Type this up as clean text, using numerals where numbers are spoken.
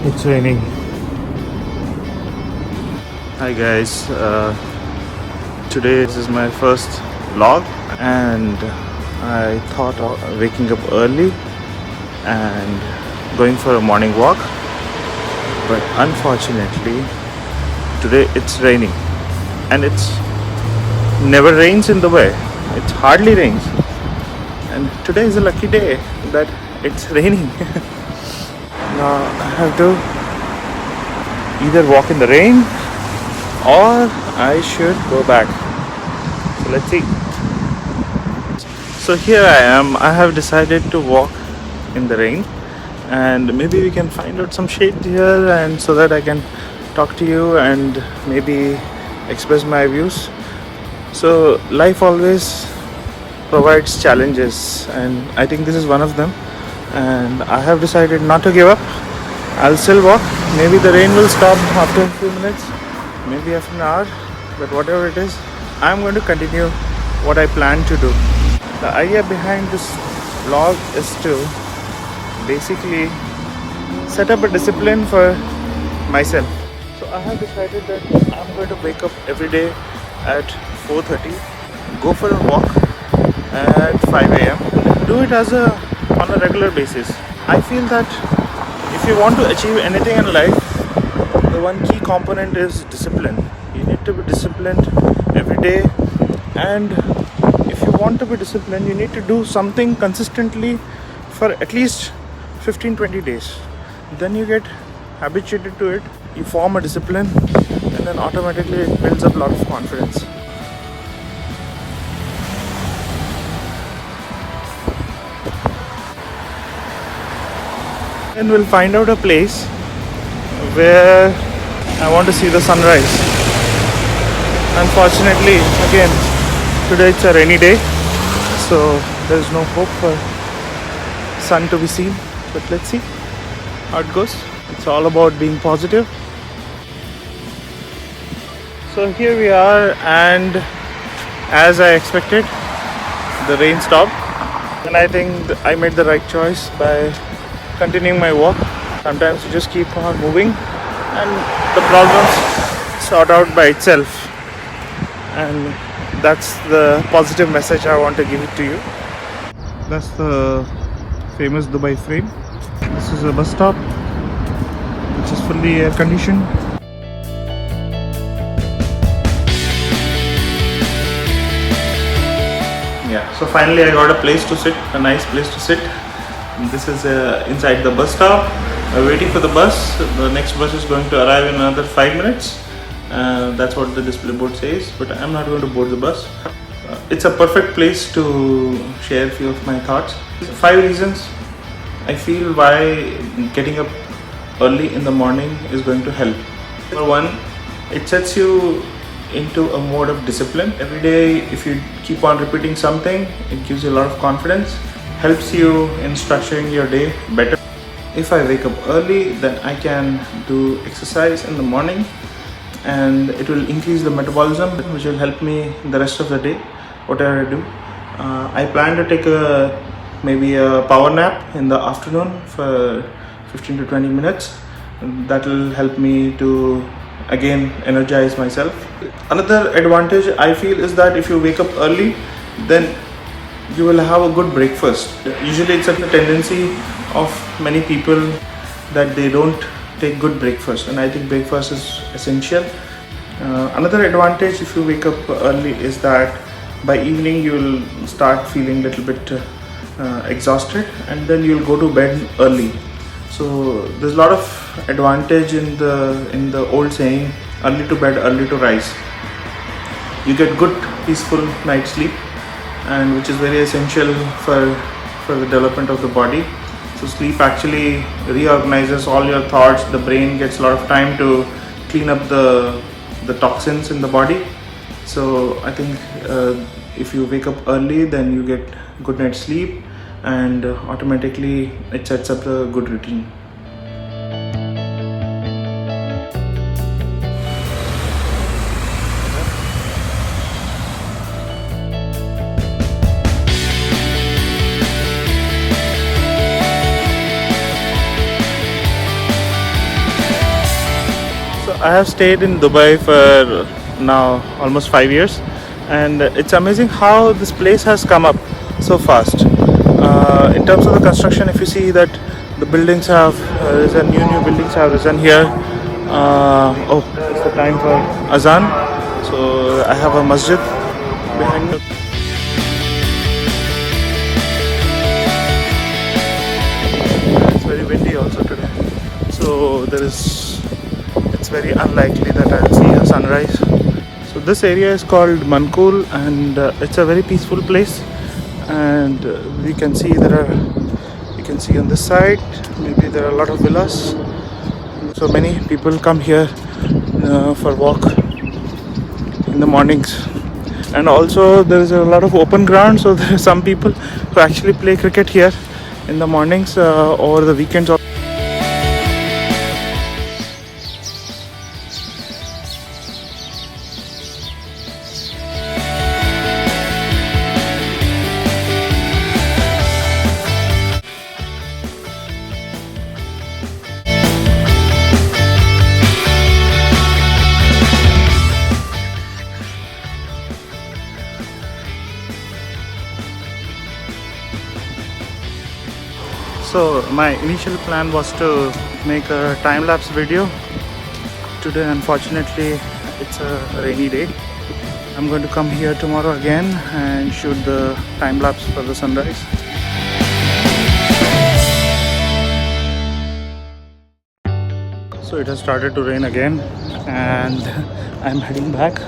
It's raining. Hi guys, today this is my first vlog and I thought of waking up early and going for a morning walk, but unfortunately today it's raining and it's never rains in the way. It hardly rains, and today is a lucky day that it's raining. Now I have to either walk in the rain or I should go back. So let's see. So here I am. I have decided to walk in the rain, and maybe we can find out some shade here, and so that I can talk to you and maybe express my views. So life always provides challenges, and I think this is one of them, and I have decided not to give up. I'll still walk. Maybe the rain will stop after a few minutes, maybe after an hour, but whatever it is, I'm going to continue what I plan to do. The idea behind this vlog is to basically set up a discipline for myself. So I have decided that I'm going to wake up every day at 4:30, go for a walk at 5 a.m. Do it on a regular basis. I feel that if you want to achieve anything in life, the one key component is discipline. You need to be disciplined every day, and if you want to be disciplined, you need to do something consistently for at least 15-20 days. Then you get habituated to it, you form a discipline, and then automatically it builds up a lot of confidence. And we'll find out a place where I want to see the sunrise. Unfortunately, again, today it's a rainy day, so there's no hope for sun to be seen. But let's see how it goes. It's all about being positive. So here we are, and as I expected, the rain stopped, and I think I made the right choice by continuing my walk. Sometimes you just keep on moving and the problems sort out by itself, and that's the positive message I want to give it to you. That's the famous Dubai frame. This is a bus stop which is fully air conditioned. Yeah, so finally I got a place to sit, a nice place to sit. This is inside the bus stop. We're waiting for the bus. The next bus is going to arrive in another 5 minutes. That's what the display board says, but I'm not going to board the bus. It's a perfect place to share a few of my thoughts. 5 reasons I feel why getting up early in the morning is going to help. Number one, it sets you into a mode of discipline. Every day, if you keep on repeating something, it gives you a lot of confidence, helps you in structuring your day better. If I wake up early, then I can do exercise in the morning, and it will increase the metabolism, which will help me the rest of the day, whatever I do. I plan to take maybe a power nap in the afternoon for 15 to 20 minutes. That will help me to again energize myself. Another advantage I feel is that if you wake up early, then you will have a good breakfast. Usually it's a tendency of many people that they don't take good breakfast, and I think breakfast is essential. Another advantage if you wake up early is that by evening you will start feeling a little bit exhausted, and then you'll go to bed early. So there's a lot of advantage in the old saying, early to bed, early to rise. You get good peaceful night's sleep, and which is very essential for the development of the body. So sleep actually reorganizes all your thoughts. The brain gets a lot of time to clean up the toxins in the body. So I think if you wake up early, then you get good night's sleep, and automatically it sets up a good routine. I have stayed in Dubai for now almost 5 years, and it's amazing how this place has come up so fast. In terms of the construction, if you see that the buildings have risen, new buildings have risen here. Oh, it's the time for Azan. So I have a masjid behind me. It's very windy also today, so it's very unlikely that I'll see a sunrise. So this area is called Mankhool, and it's a very peaceful place. And we can see on this side, maybe there are a lot of villas. So many people come here for walk in the mornings, and also there is a lot of open ground, so there are some people who actually play cricket here in the mornings or the weekends. So my initial plan was to make a time-lapse video. Today unfortunately it's a rainy day. I'm going to come here tomorrow again and shoot the time-lapse for the sunrise. So it has started to rain again, and I'm heading back.